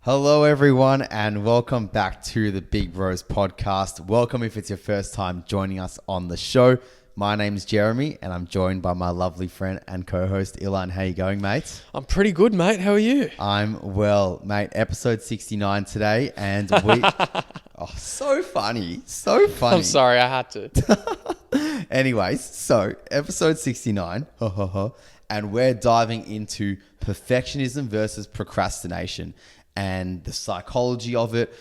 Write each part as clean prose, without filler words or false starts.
Hello, everyone, and welcome back to the Big Bros podcast. Welcome if it's your first time joining us on the show. My name is Jeremy, and I'm joined by my lovely friend and co-host, Ilan. How you going, mate? I'm pretty good, mate. How are you? I'm well, mate. Episode 69 today, and we... Oh, so funny. So funny. I'm sorry, I had to. Anyways, so episode 69, and we're diving into perfectionism versus procrastination and the psychology of it,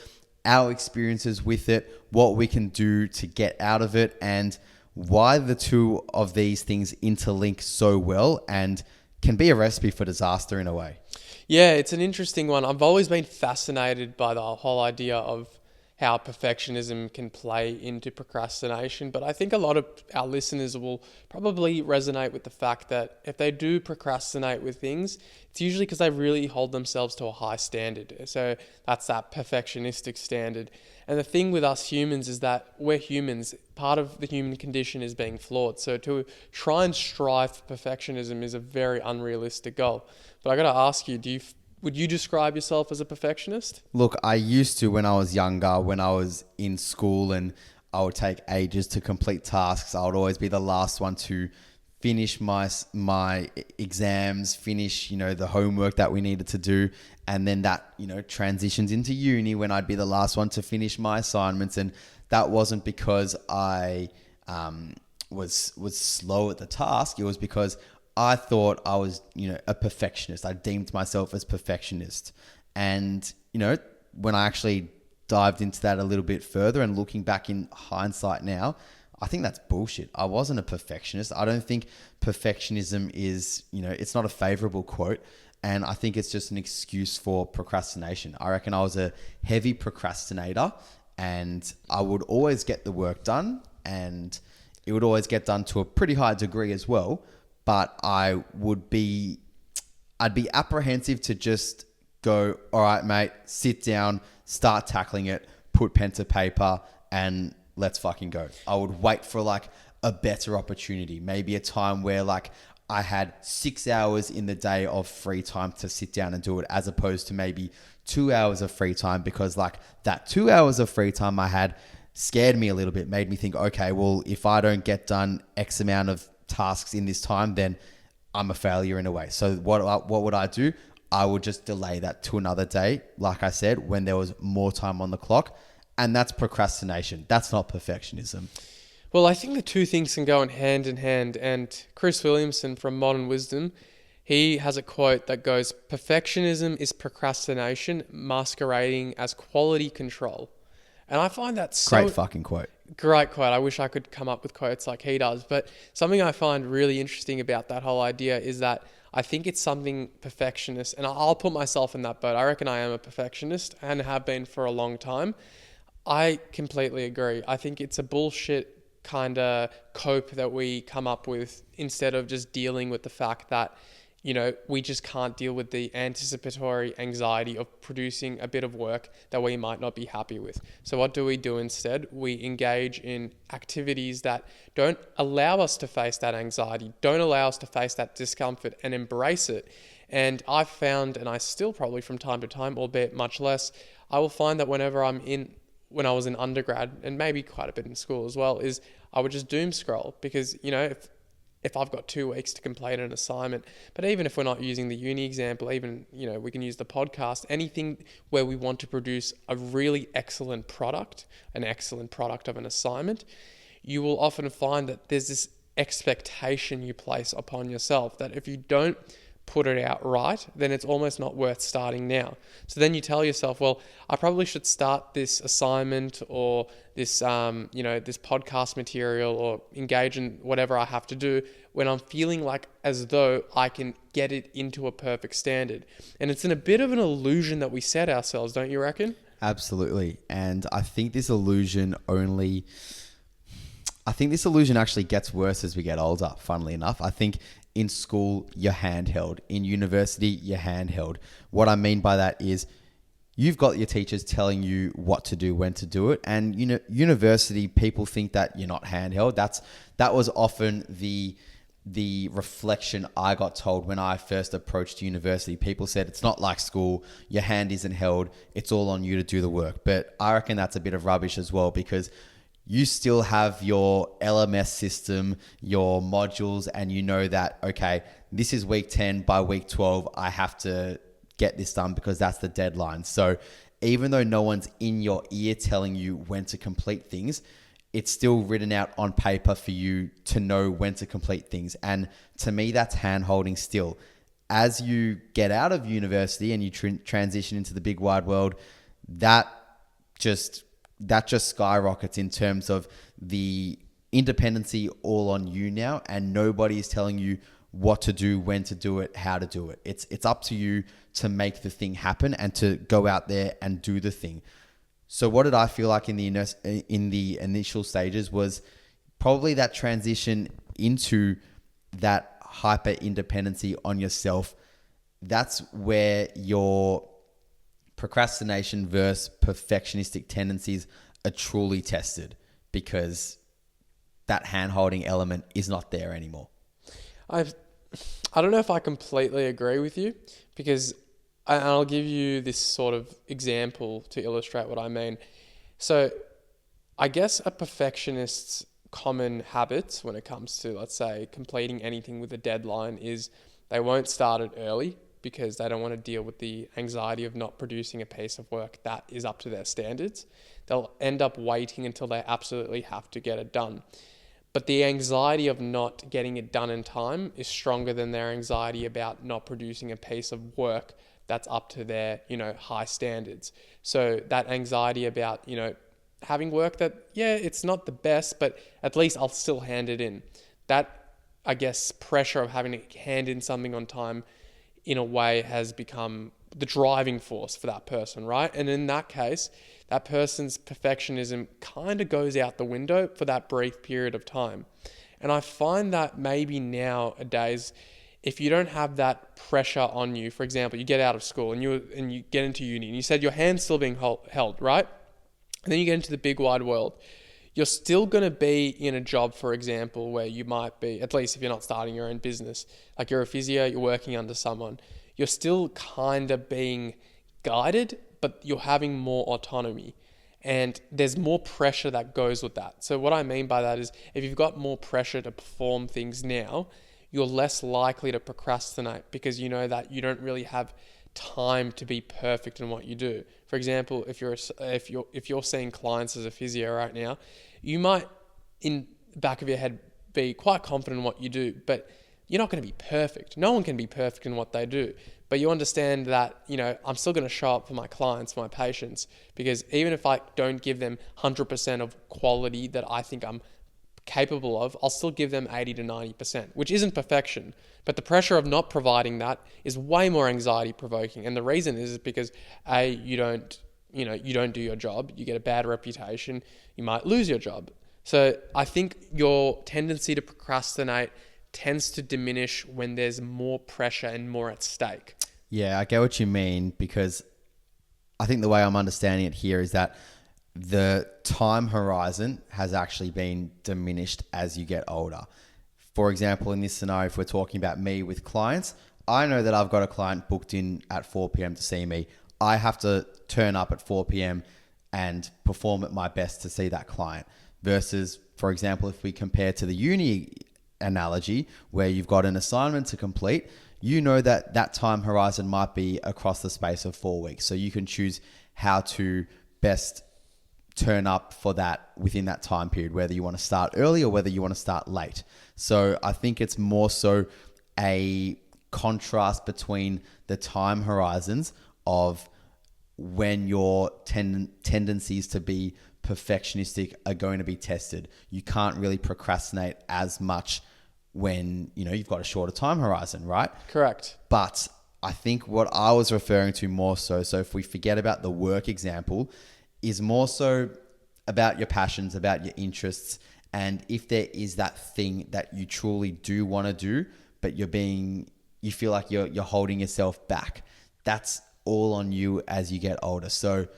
our experiences with it, what we can do to get out of it, and why the two of these things interlink so well and can be a recipe for disaster in a way. Yeah, it's an interesting one. I've always been fascinated by the whole idea of how perfectionism can play into procrastination. But I think a lot of our listeners will probably resonate with the fact that if they do procrastinate with things, it's usually because they really hold themselves to a high standard. So that's that perfectionistic standard. And the thing with us humans is that we're humans. Part of the human condition is being flawed. So to try and strive for perfectionism is a very unrealistic goal. But I got to ask you, would you describe yourself as a perfectionist? Look, I used to when I was younger, when I was in school and I would take ages to complete tasks. I would always be the last one to finish my exams, finish, the homework that we needed to do. And then that, transitions into uni when I'd be the last one to finish my assignments. And that wasn't because I was slow at the task. It was because I thought I was, a perfectionist. I deemed myself as perfectionist. And, when I actually dived into that a little bit further and looking back in hindsight now, I think that's bullshit. I wasn't a perfectionist. I don't think perfectionism is, it's not a favorable quote. And I think it's just an excuse for procrastination. I reckon I was a heavy procrastinator and I would always get the work done and it would always get done to a pretty high degree as well. But I'd be apprehensive to just go, all right, mate, sit down, start tackling it, put pen to paper, and let's fucking go. I would wait for a better opportunity, maybe a time where I had 6 hours in the day of free time to sit down and do it, as opposed to maybe 2 hours of free time, because that 2 hours of free time I had scared me a little bit, made me think, okay, well, if I don't get done X amount of tasks in this time, then I'm a failure in a way. So what would I do? I would just delay that to another day, like I said, when there was more time on the clock. And that's procrastination. That's not perfectionism. Well, I think the two things can go hand in hand. And Chris Williamson from Modern Wisdom, he has a quote that goes, "Perfectionism is procrastination masquerading as quality control." And I find that so... Great fucking quote. Great quote. I wish I could come up with quotes like he does. But something I find really interesting about that whole idea is that I think it's something perfectionist, and I'll put myself in that boat. I reckon I am a perfectionist and have been for a long time. I completely agree. I think it's a bullshit kind of cope that we come up with instead of just dealing with the fact that, we just can't deal with the anticipatory anxiety of producing a bit of work that we might not be happy with. So what do we do instead? We engage in activities that don't allow us to face that anxiety, don't allow us to face that discomfort and embrace it. And I've found, and I still probably from time to time, albeit much less, I will find that when I was in undergrad and maybe quite a bit in school as well, is I would just doom scroll because, if I've got 2 weeks to complete an assignment, but even if we're not using the uni example, even, we can use the podcast, anything where we want to produce a really excellent product, an excellent product of an assignment, you will often find that there's this expectation you place upon yourself that if you don't put it out right, then it's almost not worth starting now. So then you tell yourself, well, I probably should start this assignment or this, this podcast material or engage in whatever I have to do when I'm feeling as though I can get it into a perfect standard. And it's in a bit of an illusion that we set ourselves, don't you reckon? Absolutely. And I think this illusion actually gets worse as we get older, funnily enough. I think in school, you're handheld. In university, you're handheld. What I mean by that is you've got your teachers telling you what to do, when to do it. And university, people think that you're not handheld. That was often the the reflection I got told when I first approached university. People said it's not like school, your hand isn't held, it's all on you to do the work. But I reckon that's a bit of rubbish as well, because you still have your LMS system, your modules, and you know that, okay, this is week 10, by week 12, I have to get this done because that's the deadline. So even though no one's in your ear telling you when to complete things, it's still written out on paper for you to know when to complete things. And to me, that's hand-holding still. As you get out of university and you transition into the big wide world, that just skyrockets in terms of the independency all on you now, and nobody is telling you what to do, when to do it, how to do it. It's up to you to make the thing happen and to go out there and do the thing. So what did I feel like in the initial stages was probably that transition into that hyper independency on yourself. That's where your procrastination versus perfectionistic tendencies are truly tested, because that hand-holding element is not there anymore. I don't know if I completely agree with you, because I'll give you this sort of example to illustrate what I mean. So I guess a perfectionist's common habits when it comes to, let's say, completing anything with a deadline is they won't start it early because they don't want to deal with the anxiety of not producing a piece of work that is up to their standards. They'll end up waiting until they absolutely have to get it done. But the anxiety of not getting it done in time is stronger than their anxiety about not producing a piece of work that's up to their, high standards. So that anxiety about, having work that, it's not the best, but at least I'll still hand it in. That, I guess, pressure of having to hand in something on time in a way has become the driving force for that person, right? And in that case, that person's perfectionism kind of goes out the window for that brief period of time. And I find that maybe nowadays, if you don't have that pressure on you, for example, you get out of school and you get into uni, and you said your hand's still being held, right? And then you get into the big wide world. You're still going to be in a job, for example, where you might be, at least if you're not starting your own business, like you're a physio, you're working under someone, you're still kind of being guided, but you're having more autonomy. And there's more pressure that goes with that. So what I mean by that is, if you've got more pressure to perform things now, you're less likely to procrastinate, because you know that you don't really have time to be perfect in what you do. For example, if you're seeing clients as a physio right now, you might, in the back of your head, be quite confident in what you do, but you're not going to be perfect. No one can be perfect in what they do. But you understand that, I'm still going to show up for my clients, my patients, because even if I don't give them 100% of quality that I think I'm capable of, I'll still give them 80 to 90%, which isn't perfection. But the pressure of not providing that is way more anxiety provoking. And the reason is because you don't do your job, you get a bad reputation, you might lose your job. So I think your tendency to procrastinate tends to diminish when there's more pressure and more at stake. Yeah, I get what you mean, because I think the way I'm understanding it here is that the time horizon has actually been diminished as you get older. For example, in this scenario, if we're talking about me with clients, I know that I've got a client booked in at 4 p.m. to see me. I have to turn up at 4 p.m. and perform at my best to see that client. Versus, for example, if we compare to the uni analogy where you've got an assignment to complete, you know that that time horizon might be across the space of 4 weeks. So you can choose how to best turn up for that within that time period, whether you want to start early or whether you want to start late. So I think it's more so a contrast between the time horizons of when your tendencies to be perfectionistic are going to be tested. You can't really procrastinate as much when you've got a shorter time horizon, right? Correct. But I think what I was referring to more so if we forget about the work example, is more so about your passions, about your interests. And if there is that thing that you truly do want to do, but you feel like you're holding yourself back, that's all on you as you get older. So,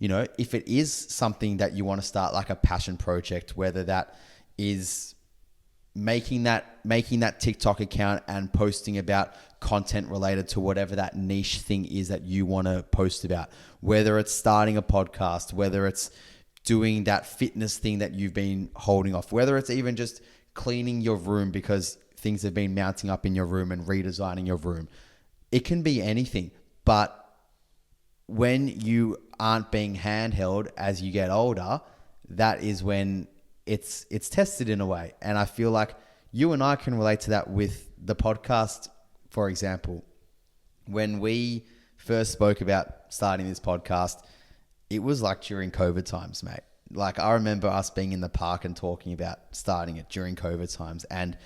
if it is something that you want to start, like a passion project, whether that is making that TikTok account and posting about content related to whatever that niche thing is that you want to post about, whether it's starting a podcast, whether it's doing that fitness thing that you've been holding off, whether it's even just cleaning your room because things have been mounting up in your room and redesigning your room. It can be anything. But when you aren't being handheld as you get older, that is when it's tested in a way. And I feel like you and I can relate to that with the podcast, for example. When we first spoke about starting this podcast, it was like during COVID times, mate. Like I remember us being in the park and talking about starting it during COVID times, and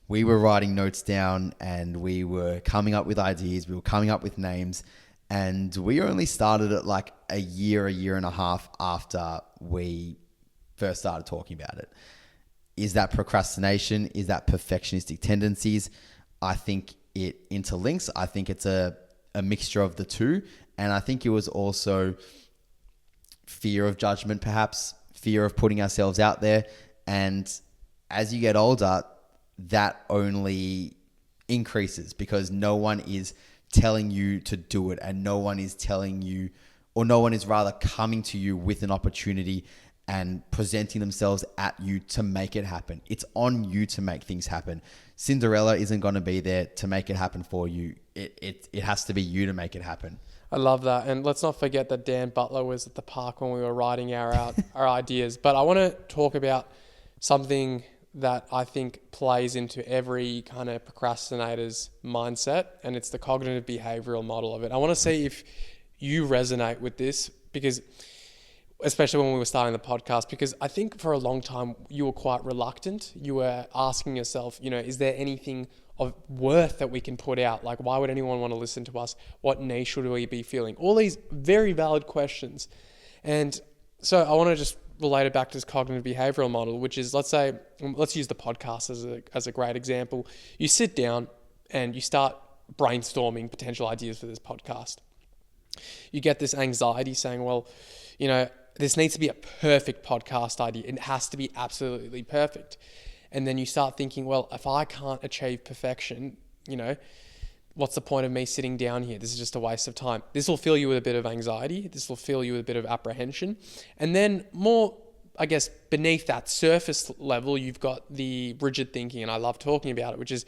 we were writing notes down and we were coming up with ideas, we were coming up with names, and we only started it like a year and a half after we first started talking about it. Is that procrastination? Is that perfectionistic tendencies? I think it interlinks. I think it's a mixture of the two. And I think it was also fear of judgment, perhaps, fear of putting ourselves out there. And as you get older, that only increases because no one is telling you to do it, and no one is telling you, or no one is rather coming to you with an opportunity and presenting themselves at you to make it happen. It's on you to make things happen. Cinderella isn't going to be there to make it happen for you. It has to be you to make it happen. I love that. And let's not forget that Dan Butler was at the park when we were writing our ideas. But I want to talk about something that I think plays into every kind of procrastinator's mindset, and it's the cognitive behavioral model of it. I want to see if you resonate with this, because especially when we were starting the podcast, because I think for a long time you were quite reluctant. You were asking yourself, is there anything of worth that we can put out? Like, why would anyone want to listen to us? What niche should we be filling? All these very valid questions. And so I want to just relate it back to this cognitive behavioral model, which is, let's use the podcast as a great example. You sit down and you start brainstorming potential ideas for this podcast. You get this anxiety saying, well, this needs to be a perfect podcast idea. It has to be absolutely perfect. And then you start thinking, well, if I can't achieve perfection, what's the point of me sitting down here? This is just a waste of time. This will fill you with a bit of anxiety. This will fill you with a bit of apprehension. And then more, I guess, beneath that surface level, you've got the rigid thinking, and I love talking about it, which is,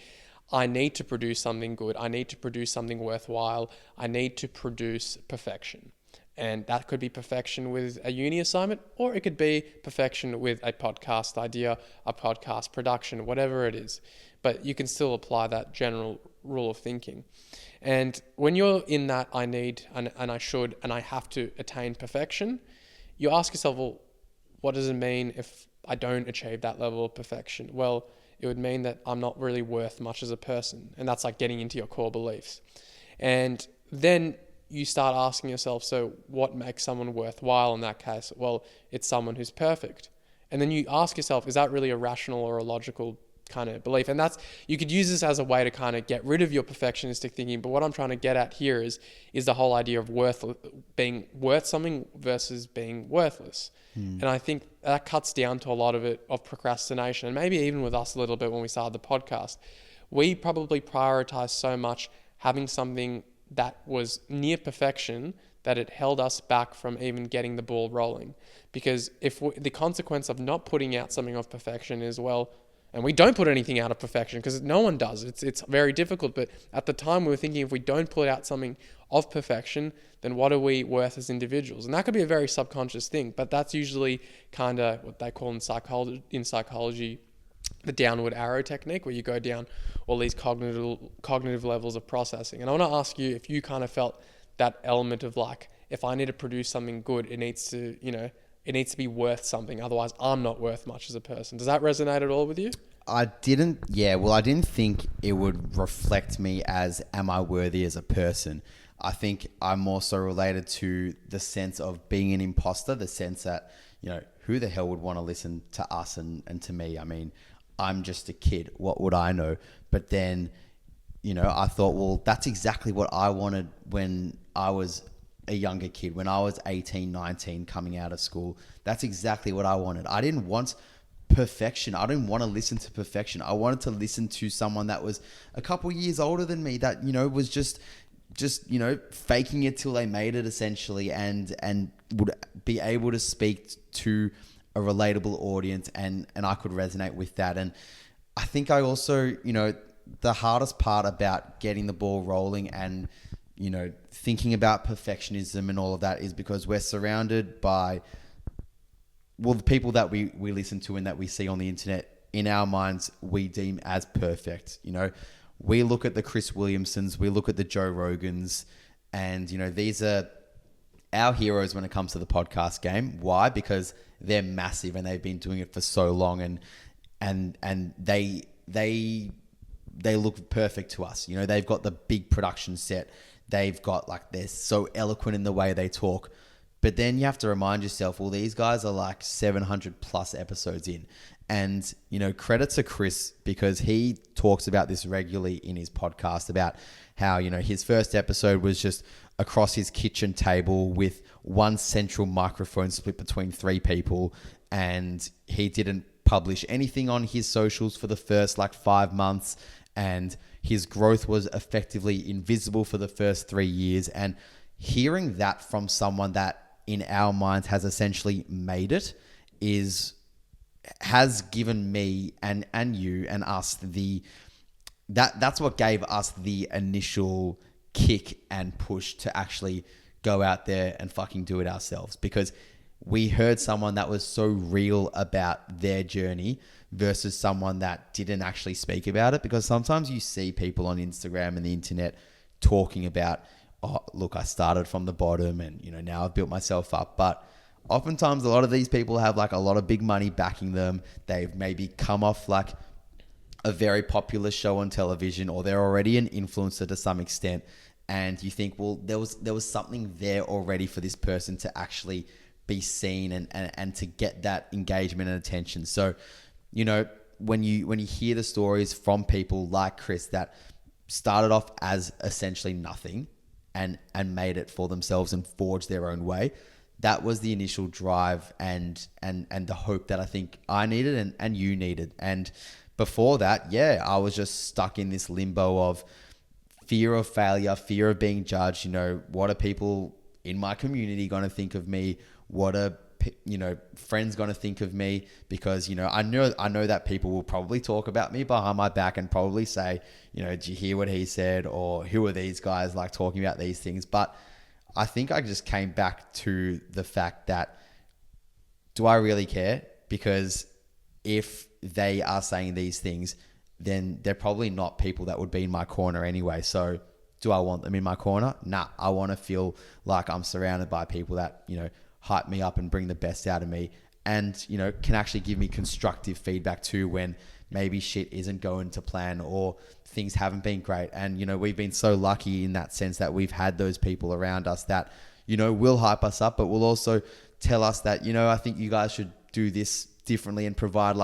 I need to produce something good. I need to produce something worthwhile. I need to produce perfection. And that could be perfection with a uni assignment, or it could be perfection with a podcast idea, a podcast production, whatever it is. But you can still apply that general rule of thinking. And when you're in that I need and I should and I have to attain perfection, you ask yourself, well, what does it mean if I don't achieve that level of perfection? Well, it would mean that I'm not really worth much as a person. And that's like getting into your core beliefs. And then you start asking yourself, so what makes someone worthwhile in that case? Well, it's someone who's perfect. And then you ask yourself, is that really a rational or a logical kind of belief? And you could use this as a way to kind of get rid of your perfectionistic thinking. But what I'm trying to get at here is the whole idea of being worth something versus being worthless. And I think that cuts down to a lot of procrastination. And maybe even with us a little bit when we started the podcast, we probably prioritize so much having something that was near perfection that it held us back from even getting the ball rolling. Because the consequence of not putting out something of perfection is, well, and we don't put anything out of perfection because no one does. It's very difficult. But at the time we were thinking, if we don't put out something of perfection, then what are we worth as individuals? And that could be a very subconscious thing, but that's usually kind of what they call in psychology the downward arrow technique, where you go down all these cognitive levels of processing. And I want to ask you if you kind of felt that element of like, if I need to produce something good, it needs to be worth something. Otherwise, I'm not worth much as a person. Does that resonate at all with you? I didn't think it would reflect me as, am I worthy as a person? I think I'm also related to the sense of being an imposter, the sense that, who the hell would want to listen to us and to me? I mean, I'm just a kid. What would I know? But then, I thought, well, that's exactly what I wanted when I was a younger kid, when I was 18, 19, coming out of school. That's exactly what I wanted. I didn't want perfection. I didn't want to listen to perfection. I wanted to listen to someone that was a couple years older than me, that, was just faking it till they made it, essentially, and would be able to speak to a relatable audience, and I could resonate with that. And I think I also, the hardest part about getting the ball rolling and, thinking about perfectionism and all of that is because we're surrounded by, the people that we listen to and that we see on the internet, in our minds, we deem as perfect. We look at the Chris Williamsons, we look at the Joe Rogans, and, these are our heroes when it comes to the podcast game. Why? Because they're massive and they've been doing it for so long, and they look perfect to us. They've got the big production set. They've got, they're so eloquent in the way they talk. But then you have to remind yourself, well, these guys are 700 plus episodes in. And, credit to Chris, because he talks about this regularly in his podcast about how, his first episode was just across his kitchen table with one central microphone split between 3 people. And he didn't publish anything on his socials for the first 5 months. And his growth was effectively invisible for the first 3 years. And hearing that from someone that in our minds has essentially made it has given me and you and us that's what gave us the initial kick and push to actually go out there and fucking do it ourselves, because we heard someone that was so real about their journey versus someone that didn't actually speak about it. Because sometimes you see people on Instagram and the internet talking about, oh, look, I started from the bottom and, now I've built myself up. But oftentimes a lot of these people have a lot of big money backing them. They've maybe come off a very popular show on television, or they're already an influencer to some extent. And you think, well, there was something there already for this person to actually be seen and to get that engagement and attention. So, when you hear the stories from people like Chris that started off as essentially nothing and made it for themselves and forged their own way, that was the initial drive and the hope that I think I needed and you needed. And before that, I was just stuck in this limbo of fear of failure, fear of being judged. What are people in my community going to think of me? What are friends going to think of me? Because I know that people will probably talk about me behind my back and probably say, did you hear what he said, or who are these guys talking about these things? But I think I just came back to the fact that, do I really care? Because if they are saying these things, then they're probably not people that would be in my corner anyway. So do I want them in my corner? Nah, I want to feel like I'm surrounded by people that, hype me up and bring the best out of me, and, can actually give me constructive feedback too when maybe shit isn't going to plan or things haven't been great. And, we've been so lucky in that sense that we've had those people around us that, will hype us up, but will also tell us that, I think you guys should do this differently and provide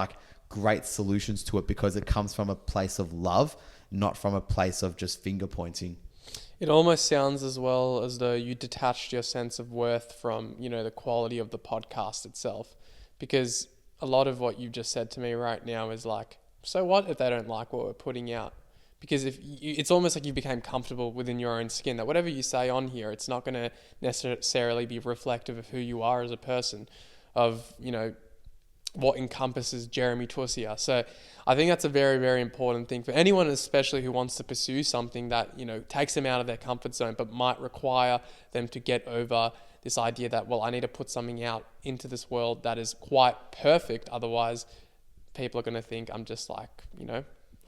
great solutions to it, because it comes from a place of love, not from a place of just finger pointing. It almost sounds as well as though you detached your sense of worth from, the quality of the podcast itself. Because a lot of what you've just said to me right now is so what if they don't like what we're putting out? Because it's almost like you became comfortable within your own skin, that whatever you say on here, it's not going to necessarily be reflective of who you are as a person, of, what encompasses Jeremy Tusia. So I think that's a very, very important thing for anyone, especially who wants to pursue something that, takes them out of their comfort zone, but might require them to get over this idea that, well, I need to put something out into this world that is quite perfect. Otherwise, people are going to think I'm just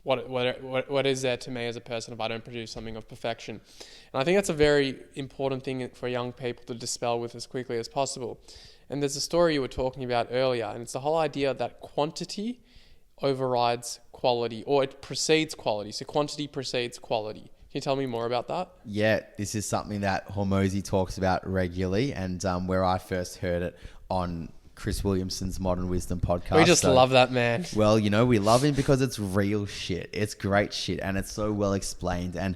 what is there to me as a person if I don't produce something of perfection? And I think that's a very important thing for young people to dispel with as quickly as possible. And there's a story you were talking about earlier, and it's the whole idea that quantity overrides quality, or it precedes quality. So quantity precedes quality. Can you tell me more about that? Yeah, this is something that Hormozy talks about regularly, and where I first heard it on Chris Williamson's Modern Wisdom podcast. We just love that man. Well, we love him because it's real shit. It's great shit, and it's so well explained. And,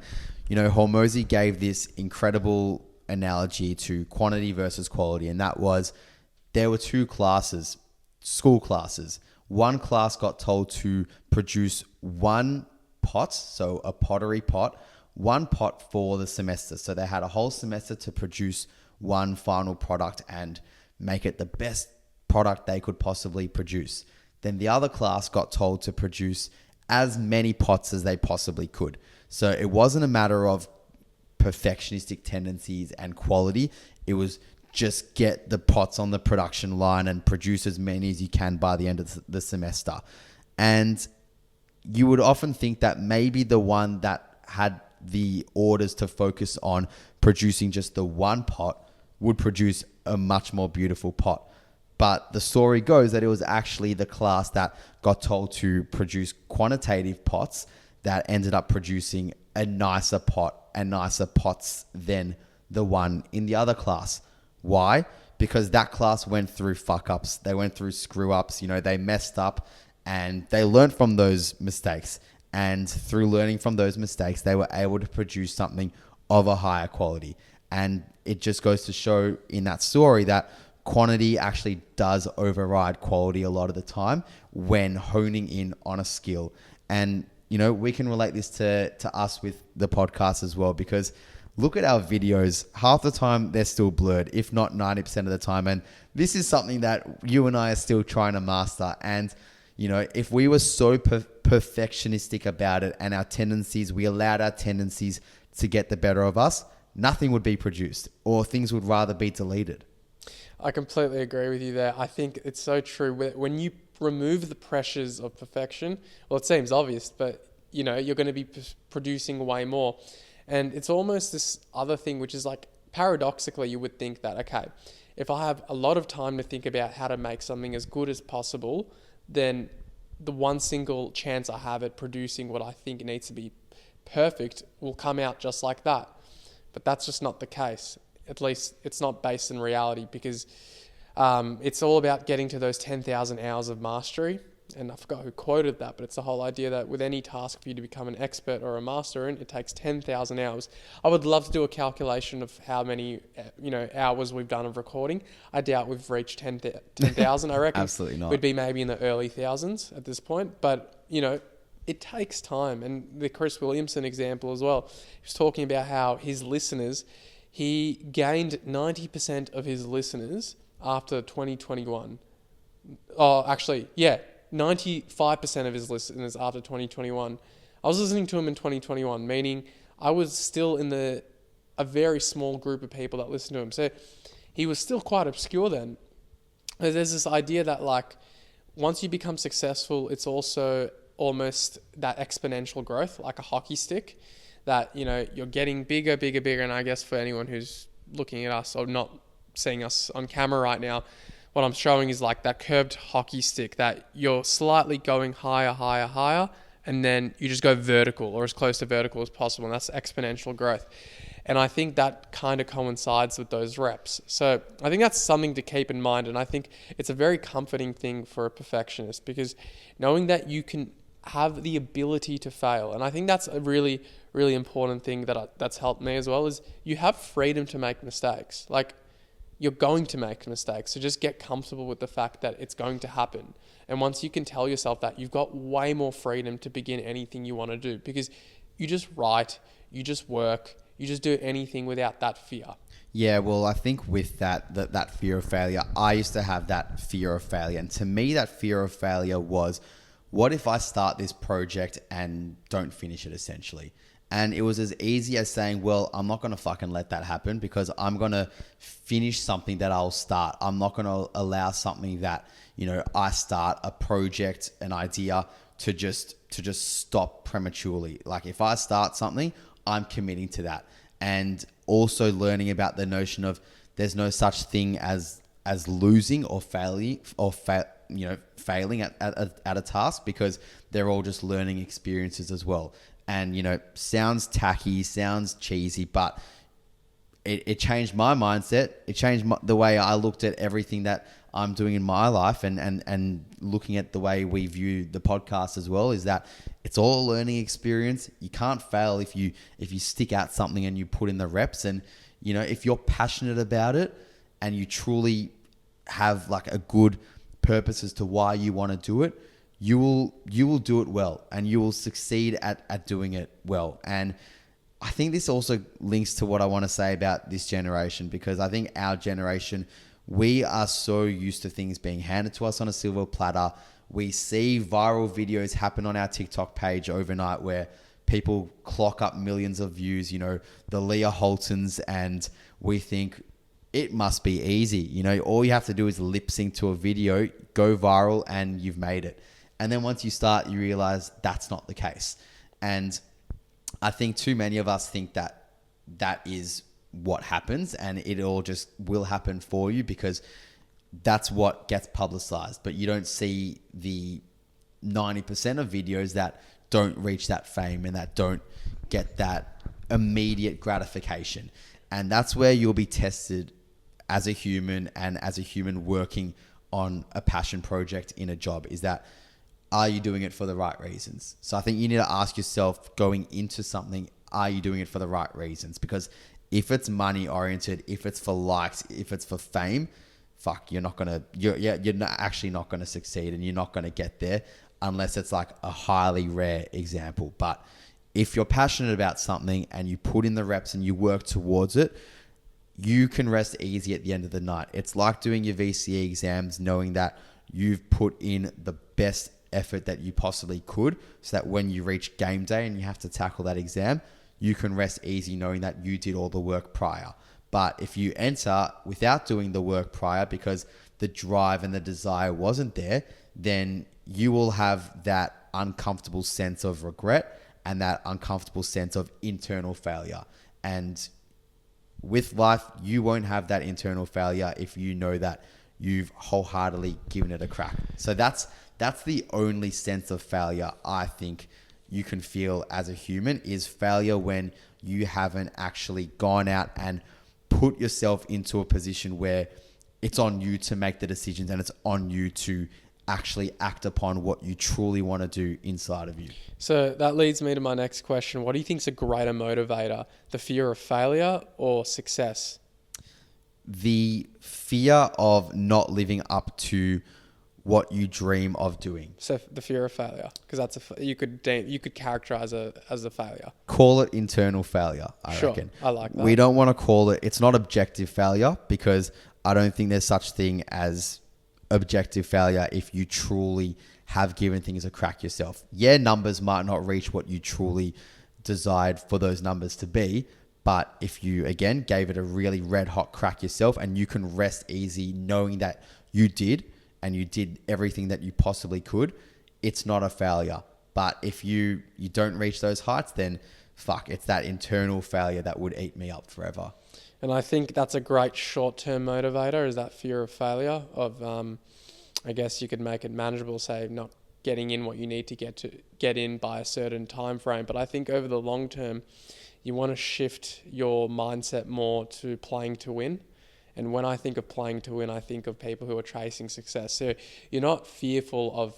Hormozy gave this incredible analogy to quantity versus quality, and that was, there were 2 classes, school classes. One class got told to produce one pot, so a pottery pot, one pot for the semester. So they had a whole semester to produce one final product and make it the best product they could possibly produce. Then the other class got told to produce as many pots as they possibly could. So it wasn't a matter of perfectionistic tendencies and quality. It was just get the pots on the production line and produce as many as you can by the end of the semester. And you would often think that maybe the one that had the orders to focus on producing just the one pot would produce a much more beautiful pot. But the story goes that it was actually the class that got told to produce quantitative pots that ended up producing a nicer pot and nicer pots than the one in the other class. Why? Because that class went through fuck ups. They went through screw ups. They messed up and they learned from those mistakes. And through learning from those mistakes, they were able to produce something of a higher quality. And it just goes to show in that story that quantity actually does override quality a lot of the time when honing in on a skill. And, we can relate this to us with the podcast as well, because look at our videos. Half the time they're still blurred, if not 90% of the time. And this is something that you and I are still trying to master. And, if we were so perfectionistic about it and we allowed our tendencies to get the better of us, nothing would be produced or things would rather be deleted. I completely agree with you there. I think it's so true. When you remove the pressures of perfection, well, it seems obvious, but you're going to be producing way more. And it's almost this other thing, which is like, paradoxically, you would think that, okay, if I have a lot of time to think about how to make something as good as possible, then the one single chance I have at producing what I think needs to be perfect will come out just like that. But that's just not the case. At least it's not based in reality, because it's all about getting to those 10,000 hours of mastery. And I forgot who quoted that, but it's the whole idea that with any task for you to become an expert or a master in, it takes 10,000 hours. I would love to do a calculation of how many hours we've done of recording. I doubt we've reached 10,000. I reckon Absolutely not. We'd be maybe in the early thousands at this point. But, it takes time. And the Chris Williamson example as well, he was talking about how his listeners, he gained 90% of his listeners after 2021. Oh, actually, yeah. 95% of his listeners after 2021. I was listening to him in 2021, meaning I was still in a very small group of people that listened to him. So he was still quite obscure then. There's this idea that once you become successful, it's also almost that exponential growth, like a hockey stick, that, you're getting bigger, bigger, bigger. And I guess for anyone who's looking at us or not seeing us on camera right now, what I'm showing is like that curved hockey stick that you're slightly going higher, higher, higher, and then you just go vertical or as close to vertical as possible. And that's exponential growth. And I think that kind of coincides with those reps. So I think that's something to keep in mind. And I think it's a very comforting thing for a perfectionist, because knowing that you can have the ability to fail. And I think that's a really, really important thing that's helped me as well, is you have freedom to make mistakes. You're going to make mistakes. So just get comfortable with the fact that it's going to happen. And once you can tell yourself that, you've got way more freedom to begin anything you want to do, because you just write, you just work, you just do anything without that fear. Yeah, well, I think with that fear of failure, I used to have that fear of failure. And to me, that fear of failure was, what if I start this project and don't finish it, essentially? And it was as easy as saying, well, I'm not going to fucking let that happen, because I'm going to finish something that I'll start. I'm not going to allow something that, I start, a project, an idea, to just stop prematurely. Like, if I start something, I'm committing to that. And also learning about the notion of there's no such thing as losing or failing failing at a task, because they're all just learning experiences as well. And, sounds tacky, sounds cheesy, but it changed my mindset. It changed the way I looked at everything that I'm doing in my life, and looking at the way we view the podcast as well, is that it's all a learning experience. You can't fail if you stick at something and you put in the reps. And, if you're passionate about it and you truly have like a good purpose as to why you want to do it, you will do it well, and you will succeed at doing it well. And I think this also links to what I want to say about this generation, because I think our generation, we are so used to things being handed to us on a silver platter. We see viral videos happen on our TikTok page overnight where people clock up millions of views, the Leah Holtons, and we think it must be easy. All you have to do is lip sync to a video, go viral, and you've made it. And then once you start, you realize that's not the case. And I think too many of us think that that is what happens, and it all just will happen for you because that's what gets publicized. But you don't see the 90% of videos that don't reach that fame and that don't get that immediate gratification. And that's where you'll be tested as a human, and as a human working on a passion project in a job, is that, are you doing it for the right reasons? So I think you need to ask yourself going into something, are you doing it for the right reasons? Because if it's money oriented, if it's for likes, if it's for fame, you're actually not going to succeed, and you're not going to get there unless it's like a highly rare example. But if you're passionate about something and you put in the reps and you work towards it, you can rest easy at the end of the night. It's like doing your VCE exams, knowing that you've put in the best effort that you possibly could, so that when you reach game day and you have to tackle that exam, you can rest easy knowing that you did all the work prior. But if you enter without doing the work prior because the drive and the desire wasn't there, then you will have that uncomfortable sense of regret and that uncomfortable sense of internal failure. And with life, you won't have that internal failure if you know that you've wholeheartedly given it a crack. So that's the only sense of failure I think you can feel as a human, is failure when you haven't actually gone out and put yourself into a position where it's on you to make the decisions, and it's on you to actually act upon what you truly want to do inside of you. So that leads me to my next question. What do you think is a greater motivator, the fear of failure or success? The fear of not living up to what you dream of doing. So the fear of failure, because you could characterize it as a failure. Call it internal failure, I reckon. I like that. We don't want to call it, it's not objective failure, because I don't think there's such thing as objective failure if you truly have given things a crack yourself. Yeah, numbers might not reach what you truly desired for those numbers to be, but if you, again, gave it a really red hot crack yourself, and you can rest easy knowing that you did, and you did everything that you possibly could, it's not a failure. But if you don't reach those heights, then it's that internal failure that would eat me up forever. And I think that's a great short-term motivator, is that fear of failure of, I guess you could make it manageable, say not getting in what you need to get in by a certain time frame. But I think over the long term, you want to shift your mindset more to playing to win. And when I think of playing to win, I think of people who are chasing success. So you're not fearful of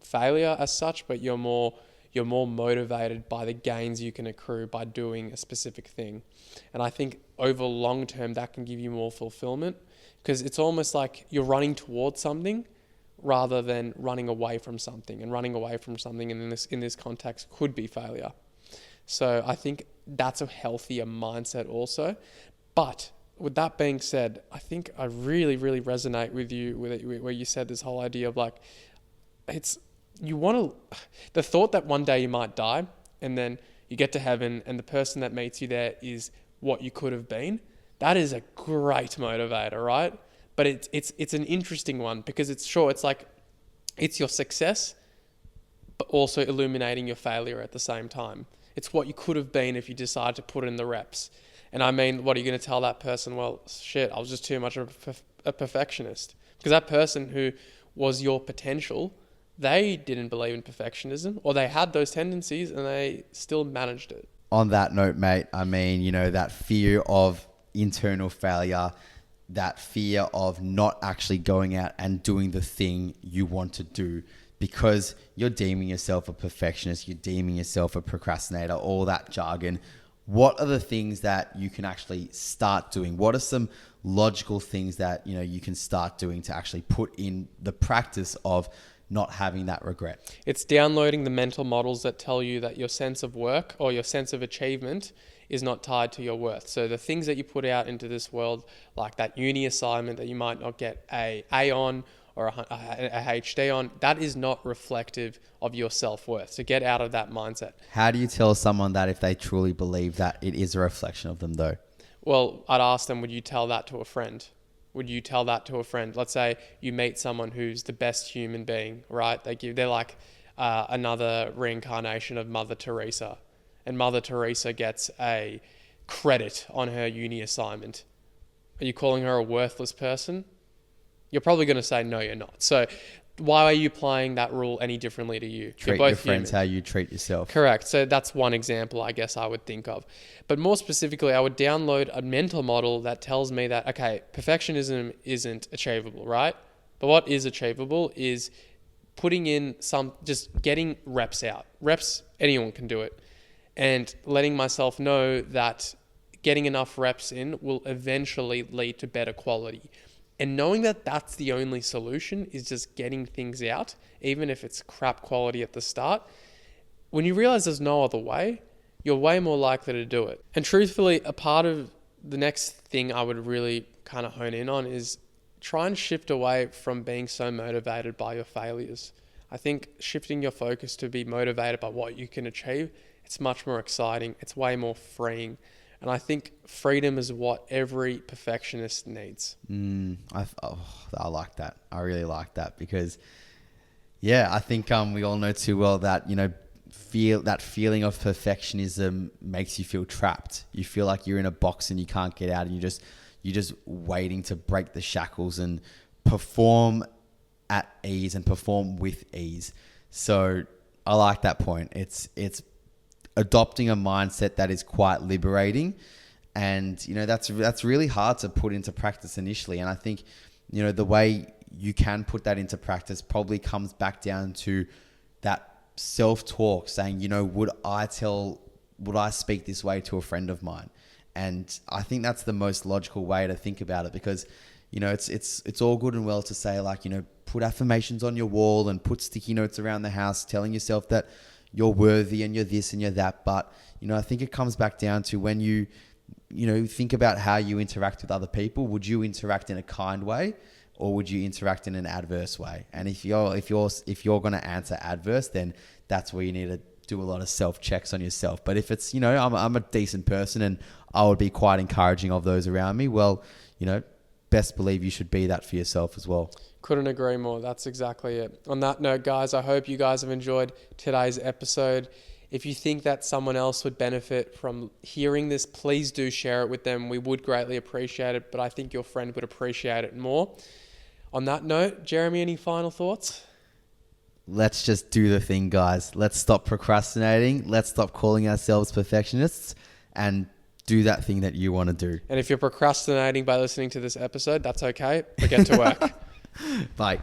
failure as such, but you're more motivated by the gains you can accrue by doing a specific thing. And I think over long term, that can give you more fulfillment, because it's almost like you're running towards something rather than running away from something. And running away from something in this context could be failure. So I think that's a healthier mindset also. But with that being said, I think I really, really resonate with you where you said this whole idea of like, the thought that one day you might die and then you get to heaven and the person that meets you there is what you could have been. That is a great motivator, right? But it's an interesting one, because it's like it's your success, but also illuminating your failure at the same time. It's what you could have been if you decide to put in the reps. And I mean, what are you going to tell that person? Well, shit, I was just too much of a perfectionist. Because that person who was your potential, they didn't believe in perfectionism, or they had those tendencies and they still managed it. On that note, mate, I mean, that fear of internal failure, that fear of not actually going out and doing the thing you want to do because you're deeming yourself a perfectionist, you're deeming yourself a procrastinator, all that jargon. what are the things that you can actually start doing? What are some logical things that, you can start doing to actually put in the practice of not having that regret? It's downloading the mental models that tell you that your sense of work or your sense of achievement is not tied to your worth. So the things that you put out into this world, like that uni assignment that you might not get a A on or a HD on, that is not reflective of your self-worth. So get out of that mindset. How do you tell someone that if they truly believe that it is a reflection of them though? Well, I'd ask them, would you tell that to a friend? Would you tell that to a friend? Let's say you meet someone who's the best human being, right? They're like another reincarnation of Mother Teresa. And Mother Teresa gets a credit on her uni assignment. Are you calling her a worthless person? You're probably going to say, no, you're not. So why are you applying that rule any differently to you? Treat your friends how you treat yourself. Correct. So that's one example I guess I would think of. But more specifically, I would download a mental model that tells me that, okay, perfectionism isn't achievable, right? But what is achievable is putting in just getting reps out. Reps, anyone can do it. And letting myself know that getting enough reps in will eventually lead to better quality. And knowing that that's the only solution is just getting things out, even if it's crap quality at the start. When you realize there's no other way, you're way more likely to do it. And truthfully, a part of the next thing I would really kind of hone in on is try and shift away from being so motivated by your failures. I think shifting your focus to be motivated by what you can achieve, it's much more exciting. It's way more freeing. And I think freedom is what every perfectionist needs. I like that. I really like that because, I think we all know too well that, that feeling of perfectionism makes you feel trapped. You feel like you're in a box and you can't get out, and you're just waiting to break the shackles and perform at ease and perform with ease. So I like that point. It's adopting a mindset that is quite liberating, and that's really hard to put into practice initially. And I think the way you can put that into practice probably comes back down to that self-talk, saying, would I speak this way to a friend of mine? And I think that's the most logical way to think about it, because it's all good and well to say, like, put affirmations on your wall and put sticky notes around the house telling yourself that you're worthy and you're this and you're that. But, I think it comes back down to when you think about how you interact with other people. Would you interact in a kind way, or would you interact in an adverse way? And if you're going to answer adverse, then that's where you need to do a lot of self-checks on yourself. But if it's, I'm a decent person and I would be quite encouraging of those around me, well, best believe you should be that for yourself as well. Couldn't agree more. That's exactly it. On that note, guys, I hope you guys have enjoyed today's episode. If you think that someone else would benefit from hearing this, please do share it with them. We would greatly appreciate it, but I think your friend would appreciate it more. On that note, Jeremy, any final thoughts? Let's just do the thing, guys. Let's stop procrastinating. Let's stop calling ourselves perfectionists and do that thing that you want to do. And if you're procrastinating by listening to this episode, that's okay. But get to work. Bye.